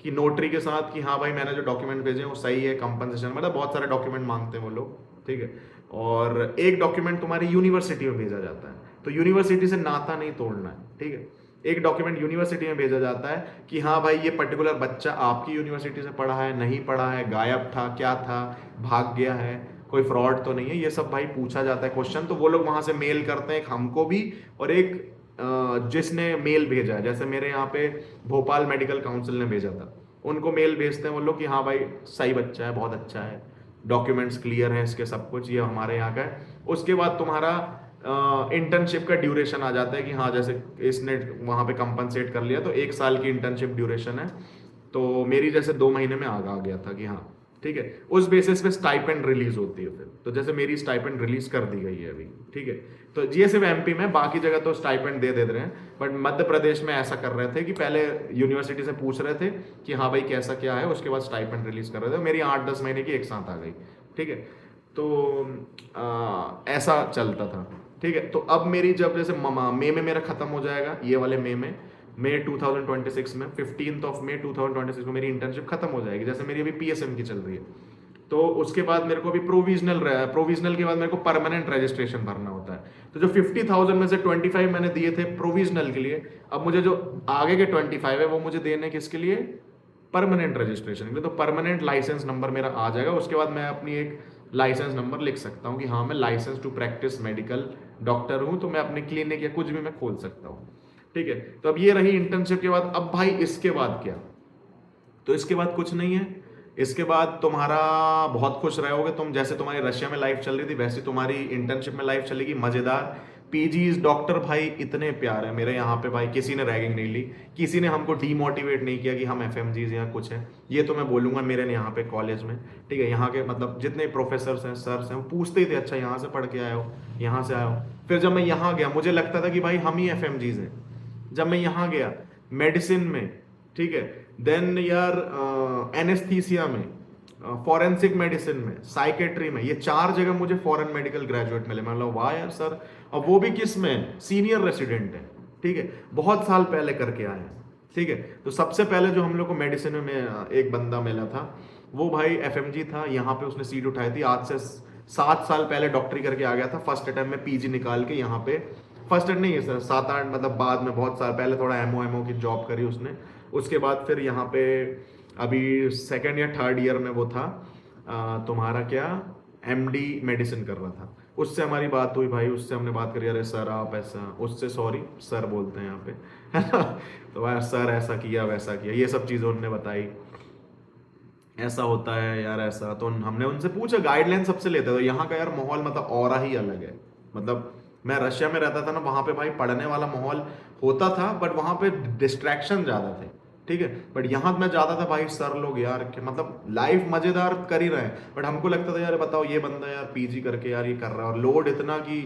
कि नोटरी के साथ, कि हाँ भाई मैंने जो डॉक्यूमेंट भेजे हैं वो सही है, कंपनसेशन, मतलब बहुत सारे डॉक्यूमेंट मांगते हैं वो लोग, ठीक है। और एक डॉक्यूमेंट तुम्हारी यूनिवर्सिटी में भेजा जाता है, तो यूनिवर्सिटी से नाता नहीं तोड़ना है, ठीक है। एक डॉक्यूमेंट यूनिवर्सिटी में भेजा जाता है कि हाँ भाई ये पर्टिकुलर बच्चा आपकी यूनिवर्सिटी से पढ़ा है, नहीं पढ़ा है, गायब था, क्या था, भाग गया है, कोई फ्रॉड तो नहीं है, ये सब भाई पूछा जाता है क्वेश्चन। तो वो लोग वहाँ से मेल करते हैं, एक हमको भी और एक जिसने मेल भेजा है, जैसे मेरे यहाँ पे भोपाल मेडिकल काउंसिल ने भेजा था, उनको मेल भेजते हैं वो लोग कि हाँ भाई सही बच्चा है, बहुत अच्छा है, डॉक्यूमेंट्स क्लियर है इसके, सब कुछ ये हमारे यहाँ का है। उसके बाद तुम्हारा इंटर्नशिप का ड्यूरेशन आ जाता है, कि हाँ जैसे इसने वहाँ पे कंपनसेट कर लिया तो 1 साल की इंटर्नशिप ड्यूरेशन है, तो मेरी जैसे 2 महीने में आ गया था कि हाँ ठीक है, उस बेसिस पे स्टाइपेंड रिलीज होती है फिर। तो जैसे मेरी स्टाइपेंड रिलीज कर दी गई है अभी, ठीक है। तो ये सिर्फ एमपी में, बाकी जगह तो स्टाइपेंड दे रहे हैं, बट मध्य प्रदेश में ऐसा कर रहे थे कि पहले यूनिवर्सिटी से पूछ रहे थे कि हाँ भाई कैसा क्या है, उसके बाद स्टाइपेंड रिलीज कर रहे थे। मेरी 8-10 महीने की एक साथ आ गई, ठीक है। तो ऐसा चलता था, ठीक है। तो अब मेरी जब जैसे मई में मेरा खत्म हो जाएगा, ये वाले मई 2026 में 15 मई 2026 में मेरी इंटर्नशिप खत्म हो जाएगी। जैसे मेरी अभी पीएसएम की चल रही है, तो उसके बाद मेरे को अभी प्रोविजनल के बाद मेरे को परमानेंट रजिस्ट्रेशन भरना होता है। तो जो 50,000 में से 25 मैंने दिए थे प्रोविजनल के लिए, अब मुझे जो आगे के 25 है वो मुझे देने किसके लिए, परमानेंट रजिस्ट्रेशन के लिए। तो परमानेंट लाइसेंस नंबर मेरा आ जाएगा, उसके बाद मैं अपनी एक लाइसेंस नंबर लिख सकता हूँ कि हाँ मैं licence to practise medical doctor हूँ, तो मैं अपने क्लिनिक या कुछ भी मैं खोल सकता हूँ, ठीक है। तो अब ये रही इंटर्नशिप के बाद। अब भाई इसके बाद क्या, तो इसके बाद कुछ नहीं है। इसके बाद तुम्हारा बहुत खुश रहोगे तुम, जैसे तुम्हारी रशिया में लाइफ चल रही थी वैसी तुम्हारी इंटर्नशिप में लाइफ चलेगी, मजेदार। पीजीज डॉक्टर भाई इतने प्यार है मेरे यहाँ पे भाई, किसी ने रैगिंग नहीं ली, किसी ने हमको डीमोटिवेट नहीं किया कि हम एफएमजीज या कुछ है। ये तो मैं बोलूंगा मेरे यहाँ पे कॉलेज में, ठीक है, यहाँ के मतलब जितने प्रोफेसर हैं सर्स हैं वो पूछते ही थे अच्छा यहाँ से पढ़ के आए हो, यहाँ से आए हो। फिर जब मैं यहाँ गया मुझे लगता था कि भाई हम ही एफएमजीज हैं। जब मैं यहाँ गया मेडिसिन में, ठीक है, देन यार एनेस्थीसिया में, फॉरेंसिक मेडिसिन में, साइकेट्री में, ये 4 जगह मुझे फॉरेन मेडिकल ग्रेजुएट मिले। मतलब वाह यार सर, और वो भी किस में, सीनियर रेसिडेंट है, ठीक है, बहुत साल पहले करके आए हैं, ठीक है। तो सबसे पहले जो हम लोग को मेडिसिन में एक बंदा मिला था वो भाई एफएमजी था, यहाँ पे उसने सीट उठाई थी। आज से 7 साल पहले डॉक्टरी करके आ गया था, फर्स्ट अटेम्प्ट में पीजी निकाल के यहाँ पे, फर्स्ट अटेम्प्ट नहीं है सर, 7-8 मतलब बाद में, बहुत साल पहले थोड़ा एमओ की जॉब करी उसने। उसके बाद फिर यहाँ पे अभी सेकेंड या थर्ड ईयर में वो था, तुम्हारा क्या, एमडी मेडिसिन कर रहा था। उससे हमारी बात हुई भाई, उससे हमने बात करी, अरे सर आप ऐसा, उससे सॉरी सर बोलते हैं यहाँ पे, है ना। तो भाई सर ऐसा किया वैसा किया, ये सब चीज़ें उन्होंने बताई, ऐसा होता है यार ऐसा। तो हमने उनसे पूछा, गाइडलाइन सबसे लेते, तो यहाँ का यार माहौल मतलब और ही अलग है। मतलब मैं रशिया में रहता था ना, वहाँ पे भाई पढ़ने वाला माहौल होता था, बट वहाँ पे डिस्ट्रैक्शन ज़्यादा थे, ठीक है। बट यहाँ मैं जाता था भाई, सर लोग यार कि मतलब लाइफ मजेदार कर ही रहे हैं, बट हमको लगता था यार बताओ ये बंदा यार पीजी करके यार ये कर रहा है, और लोड इतना कि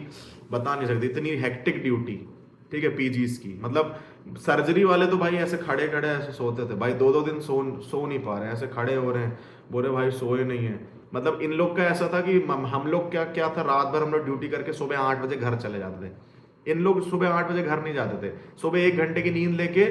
बता नहीं सकते, इतनी हेक्टिक ड्यूटी, ठीक है, पीजीज की। मतलब सर्जरी वाले तो भाई ऐसे खड़े खड़े ऐसे सोते थे भाई, 2-2 दिन सो नहीं पा रहे हैं, ऐसे खड़े हो रहे हैं, बोले भाई सोए नहीं है। मतलब इन लोग का ऐसा था कि हम लोग क्या क्या था, रात भर हम लोग ड्यूटी करके सुबह 8 बजे घर चले जाते थे। इन लोग सुबह 8 बजे घर नहीं जाते थे, सुबह 1 घंटे की नींद लेके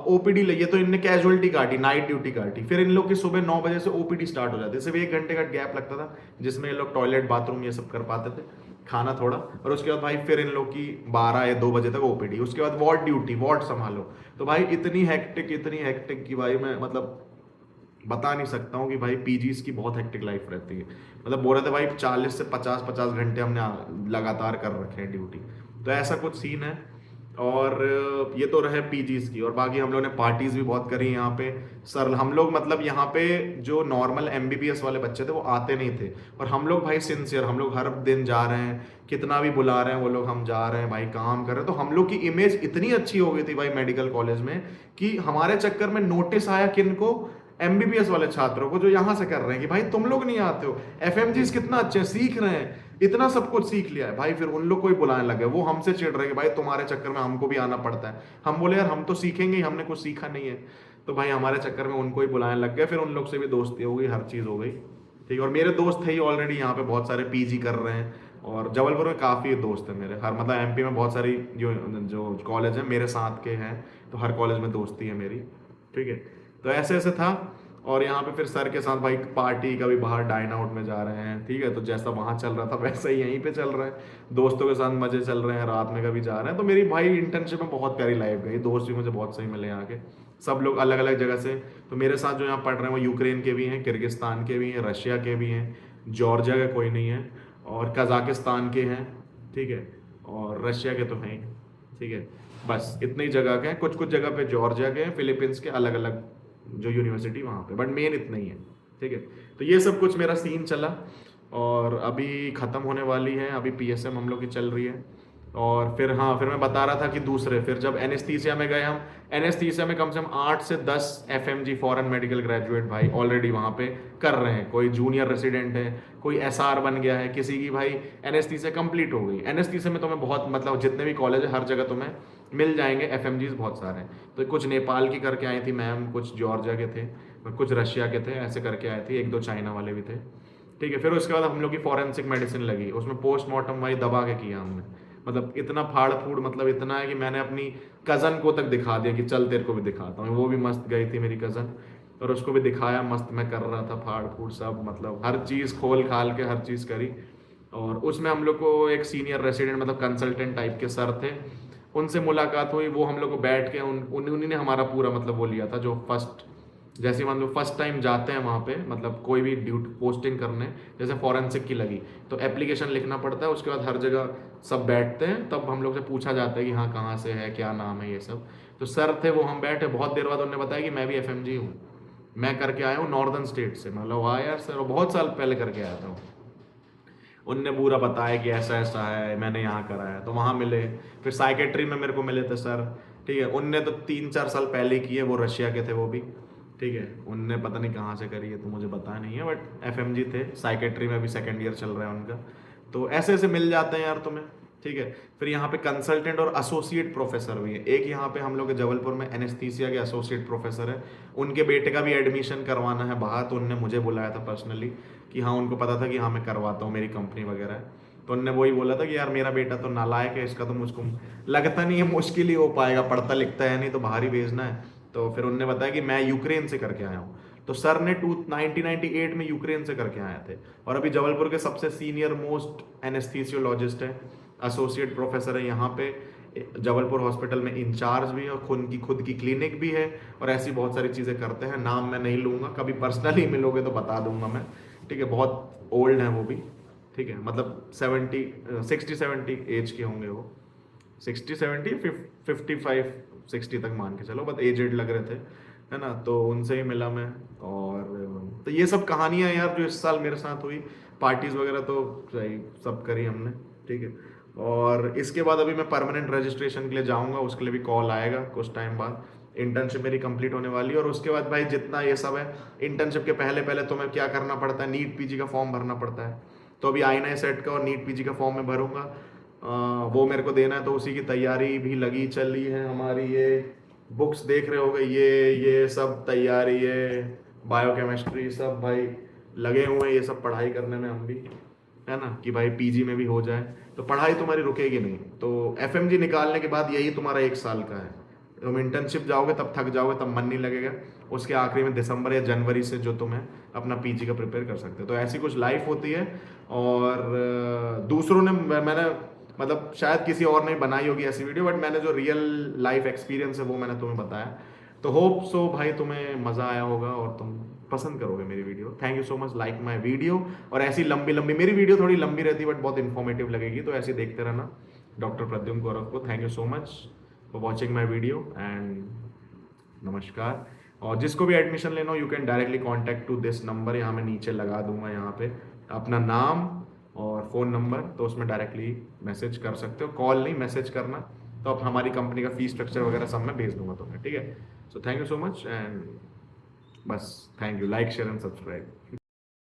ओपीडी लिए, तो इनने कैजुअलिटी काटी, नाइट ड्यूटी काटी। फिर इन लोग की सुबह 9 बजे से ओपीडी स्टार्ट हो जाती है, सिर्फ 1 घंटे का गैप लगता था जिसमें ये लोग टॉयलेट बाथरूम ये सब कर पाते थे, खाना थोड़ा, और उसके बाद भाई फिर इन लोग की 12 या 2 बजे तक ओपीडी, उसके बाद वार्ड ड्यूटी, वार्ड संभालो। तो भाई इतनी हेक्टिक कि भाई मैं मतलब बता नहीं सकता हूँ कि भाई पीजीज की बहुत हेक्टिक लाइफ रहती है। मतलब बोल रहे थे भाई 40 से 50 घंटे हमने लगातार कर रखे हैं ड्यूटी, तो ऐसा कुछ सीन है। और ये तो रहे पीजीज की, और बाकी हम लोग ने पार्टीज भी बहुत करी यहाँ पे। सर हम लोग मतलब यहाँ पे जो नॉर्मल एमबीबीएस वाले बच्चे थे वो आते नहीं थे, और हम लोग भाई सिंसियर, हम लोग हर दिन जा रहे हैं, कितना भी बुला रहे हैं वो लोग, हम जा रहे हैं भाई, काम कर रहे हैं। तो हम लोग की इमेज इतनी अच्छी हो गई थी भाई मेडिकल कॉलेज में कि हमारे चक्कर में नोटिस आया किनको, एमबीबीएस वाले छात्रों को जो यहाँ से कर रहे हैं कि भाई तुम लोग नहीं आते हो, एफएमजीज कितना अच्छे सीख रहे हैं, इतना सब कुछ सीख लिया है भाई। फिर उन लोग को ही बुलाने लगे, वो हमसे चिढ़ रहे कि भाई तुम्हारे चक्कर में हमको भी आना पड़ता है। हम बोले यार हम तो सीखेंगे ही, हमने कुछ सीखा नहीं है। तो भाई हमारे चक्कर में उनको ही बुलाने लग गए, फिर उन लोग से भी दोस्ती हो गई, हर चीज़ हो गई, ठीक है। और मेरे दोस्त थे ही ऑलरेडी यहाँ पे, बहुत सारे पीजी कर रहे हैं, और जबलपुर में काफ़ी दोस्त हैं मेरे, हर मतलब एमपी में बहुत सारी जो कॉलेज है मेरे साथ के हैं, तो हर कॉलेज में दोस्ती है मेरी, ठीक है। तो ऐसे ऐसे था। और यहाँ पे फिर सर के साथ भाई पार्टी, कभी बाहर डाइन आउट में जा रहे हैं, ठीक है। तो जैसा वहाँ चल रहा था वैसा ही यहीं पे चल रहा है, दोस्तों के साथ मजे चल रहे हैं, रात में कभी जा रहे हैं। तो मेरी भाई इंटर्नशिप में बहुत प्यारी लाइफ गई, दोस्त भी मुझे बहुत सही मिले यहाँ के, सब लोग अलग अलग जगह से। तो मेरे साथ जो यहाँ पढ़ रहे हैं वो यूक्रेन के भी हैं, किर्गिस्तान के भी हैं, रशिया के भी हैं, जॉर्जिया का कोई नहीं है, और कजाकिस्तान के हैं, ठीक है, और रशिया के तो हैं, ठीक है। बस इतनी जगह के हैं, कुछ कुछ जगह पे जॉर्जिया के हैं, फिलीपींस के, अलग अलग जो यूनिवर्सिटी वहाँ पे, बट मेन इतना ही है, ठीक है। तो ये सब कुछ मेरा सीन चला, और अभी ख़त्म होने वाली है, अभी पीएसएम हम लोग की चल रही है, और फिर हाँ, फिर मैं बता रहा था कि दूसरे, फिर जब एनेस्थीसिया में गए हम, एनेस्थीसिया में कम से कम 8 से 10 एफएमजी फॉरेन मेडिकल ग्रेजुएट भाई ऑलरेडी वहाँ पे कर रहे हैं। कोई जूनियर रेसिडेंट है, कोई एसआर बन गया है, किसी की भाई एनेस्थीसिया कंप्लीट हो गई। एनेस्थीसिया में तुम्हें बहुत मतलब जितने भी कॉलेज है हर जगह तुम्हें मिल जाएंगे एफएमजीज बहुत सारे हैं। तो कुछ नेपाल की करके आई थी मैम, कुछ जॉर्जिया के थे, कुछ रशिया के थे, ऐसे करके आए थे, एक दो चाइना वाले भी थे। ठीक है, फिर उसके बाद हम लोग की फॉरेंसिक मेडिसिन लगी, उसमें पोस्टमार्टम भाई दबा के किया हमने। मतलब इतना फाड़ फूड़, मतलब इतना है कि मैंने अपनी कज़न को तक दिखा दिया कि चल तेरे को भी दिखाता हूँ। वो भी मस्त गई थी मेरी कज़न, और उसको भी दिखाया, मस्त मैं कर रहा था फाड़ फूड़ सब, मतलब हर चीज़ खोल खाल के हर चीज़ करी। और उसमें हम लोग को एक सीनियर रेसिडेंट मतलब कंसल्टेंट टाइप के सर थे, उनसे मुलाकात हुई। वो हम लोग को बैठ के उन्हीं ने हमारा पूरा मतलब वो लिया था, जो फर्स्ट, जैसे मान लो फर्स्ट टाइम जाते हैं वहाँ पे, मतलब कोई भी ड्यूटी पोस्टिंग करने, जैसे फॉरेंसिक की लगी तो एप्लीकेशन लिखना पड़ता है, उसके बाद हर जगह सब बैठते हैं, तब हम लोग से पूछा जाता है कि हाँ कहाँ से है, क्या नाम है, ये सब। तो सर थे वो, हम बैठे, बहुत देर बाद उन्होंने बताया कि मैं भी एफएमजी हूँ, मैं करके आया हूँ नॉर्दर्न स्टेट से। मतलब वाह यार सर, बहुत साल पहले करके आया था। उनने पूरा बताया कि ऐसा ऐसा है, मैंने यहाँ करा है, तो वहाँ मिले। फिर साइकेट्री में मेरे को मिले थे सर, ठीक है, उनने तो 3-4 साल पहले की है, वो रशिया के थे वो भी, ठीक है। उनने पता नहीं कहाँ से करी है तो मुझे पता नहीं है, बट एफएमजी थे। साइकेट्री में भी सेकेंड ईयर चल रहा है उनका। तो ऐसे ऐसे मिल जाते हैं यार तुम्हें, ठीक है। फिर यहाँ पे कंसल्टेंट और एसोसिएट प्रोफेसर भी है। एक यहाँ पे हम लोग के जबलपुर में एनेस्थीसिया के एसोसिएट प्रोफेसर है, उनके बेटे का भी एडमिशन करवाना है बाहर, तो उनने मुझे बुलाया था पर्सनली कि हाँ, उनको पता था कि हाँ मैं करवाता हूँ, मेरी कंपनी वगैरह है। तो उनने वही बोला था कि यार मेरा बेटा तो नालायक है, इसका तो मुझको लगता नहीं है मुश्किल ही हो पाएगा, पढ़ता लिखता है नहीं, तो बाहर ही भेजना है। तो फिर उनने बताया कि मैं यूक्रेन से करके आया हूँ। तो सर ने 1998 में यूक्रेन से करके आए थे, और अभी जबलपुर के सबसे सीनियर मोस्ट एनेस्थीसियोलॉजिस्ट है, एसोसिएट प्रोफेसर है यहाँ पे जबलपुर हॉस्पिटल में, इंचार्ज भी है, और खुद की क्लिनिक भी है, और ऐसी बहुत सारी चीज़ें करते हैं। नाम मैं नहीं लूँगा, कभी पर्सनली मिलोगे तो बता दूंगा मैं, ठीक है। बहुत ओल्ड हैं वो भी, ठीक है, मतलब 60-70 एज के होंगे वो, 60-70 55 60 तक मान के चलो, बट एजेड लग रहे थे, है ना। तो उनसे ही मिला मैं। और तो ये सब कहानियां यार जो इस साल मेरे साथ हुई, पार्टीज वगैरह तो सही सब करी हमने, ठीक है। और इसके बाद अभी मैं परमानेंट रजिस्ट्रेशन के लिए जाऊंगा, उसके लिए भी कॉल आएगा कुछ टाइम बाद। इंटर्नशिप मेरी कंप्लीट होने वाली है, और उसके बाद भाई जितना ये सब है, इंटर्नशिप के पहले पहले तुम्हें क्या करना पड़ता है, नीट पीजी का फॉर्म भरना पड़ता है। तो अभी आई सेट का और नीट पीजी का फॉर्म मैं भरूंगा, वो मेरे को देना है, तो उसी की तैयारी भी लगी चल रही है हमारी। ये बुक्स देख रहे होगे, ये सब तैयारी है, बायोकेमिस्ट्री सब भाई लगे हुए हैं, ये सब पढ़ाई करने में हम भी, है ना, कि भाई पीजी में भी हो जाए, तो पढ़ाई तुम्हारी रुकेगी नहीं। तो एफएमजी निकालने के बाद यही तुम्हारा 1 साल का है। तुम इंटर्नशिप जाओगे तब थक जाओगे, तब मन नहीं लगेगा, उसके आखिरी में दिसंबर या जनवरी से जो तुम्हें अपना पीजी का प्रिपेयर कर सकते हो। तो ऐसी कुछ लाइफ होती है। और दूसरों ने, मैंने मतलब शायद किसी और ने बनाई होगी ऐसी वीडियो, बट मैंने जो रियल लाइफ एक्सपीरियंस है वो मैंने तुम्हें बताया। तो होप सो भाई तुम्हें मज़ा आया होगा और तुम पसंद करोगे मेरी video. Thank you so much, like my video. और ऐसी लंबी लंबी, मेरी वीडियो थोड़ी लंबी रहती है बट बहुत इन्फॉर्मेटिव लगेगी, तो ऐसे देखते रहना डॉक्टर प्रद्युम्न गौरव को। Thank you so much for watching my video and नमस्कार। और जिसको भी एडमिशन लेना हो, you can directly contact to this number, यहाँ मैं नीचे लगा दूंगा यहाँ पे अपना नाम और फ़ोन नंबर, तो उसमें डायरेक्टली मैसेज कर सकते हो, कॉल नहीं मैसेज करना। तो अब हमारी कंपनी का फीस स्ट्रक्चर वगैरह सब मैं भेज दूंगा तुम्हें, ठीक है। So thank you so much and बस thank you, like share and subscribe.